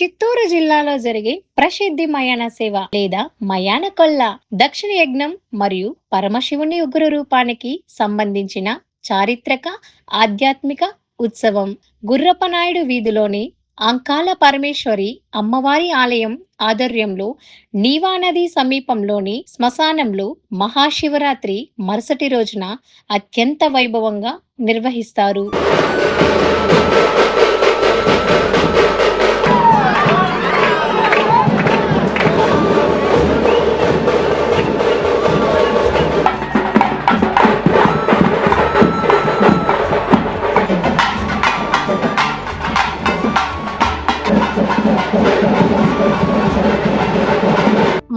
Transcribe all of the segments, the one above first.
చిత్తూరు జిల్లాలో జరిగే ప్రసిద్ధి మయాన సేవ లేదా మయాన కొల్ల దక్షిణ యజ్ఞం మరియు పరమశివుని ఉగ్ర రూపానికి సంబంధించిన చారిత్రక ఆధ్యాత్మిక ఉత్సవం. గుర్రపనాయుడు వీధిలోని అంకాల పరమేశ్వరి అమ్మవారి ఆలయం ఆధ్వర్యంలో నీవా నది సమీపంలోని శ్మశానంలో మహాశివరాత్రి మరుసటి రోజున అత్యంత వైభవంగా నిర్వహిస్తారు.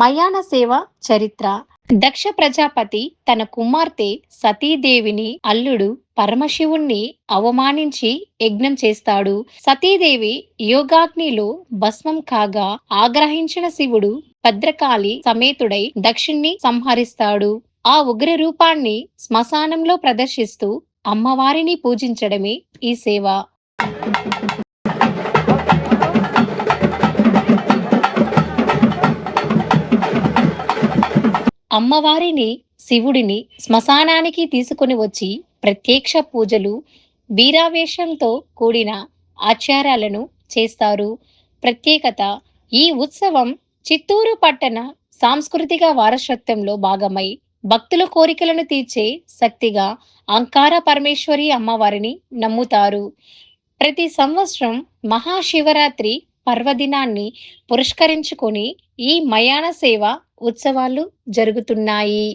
మయాన సేవ చరిత్ర. దక్ష ప్రజాపతి తన కుమార్తె సతీదేవిని అల్లుడు పరమశివుణ్ణి అవమానించి యజ్ఞం చేస్తాడు. సతీదేవి యోగాగ్నిలో భస్మం కాగా ఆగ్రహించిన శివుడు భద్రకాళి సమేతుడై దక్షుణ్ణి సంహరిస్తాడు. ఆ ఉగ్ర రూపాన్ని శ్మశానంలో ప్రదర్శిస్తూ అమ్మవారిని పూజించడమే ఈ సేవ. అమ్మవారిని శివుడిని శ్మశానానికి తీసుకుని వచ్చి ప్రత్యక్ష పూజలు వీరావేశంతో కూడిన ఆచారాలను చేస్తారు. ప్రత్యేకత: ఈ ఉత్సవం చిత్తూరు పట్టణ సాంస్కృతిక వారసత్వంలో భాగమై భక్తుల కోరికలను తీర్చే శక్తిగా అంకార పరమేశ్వరి అమ్మవారిని నమ్ముతారు. ప్రతి సంవత్సరం మహాశివరాత్రి పర్వదినాన్ని పురస్కరించుకొని ఈ మయాన సేవ ఉత్సవాలు జరుగుతున్నాయి.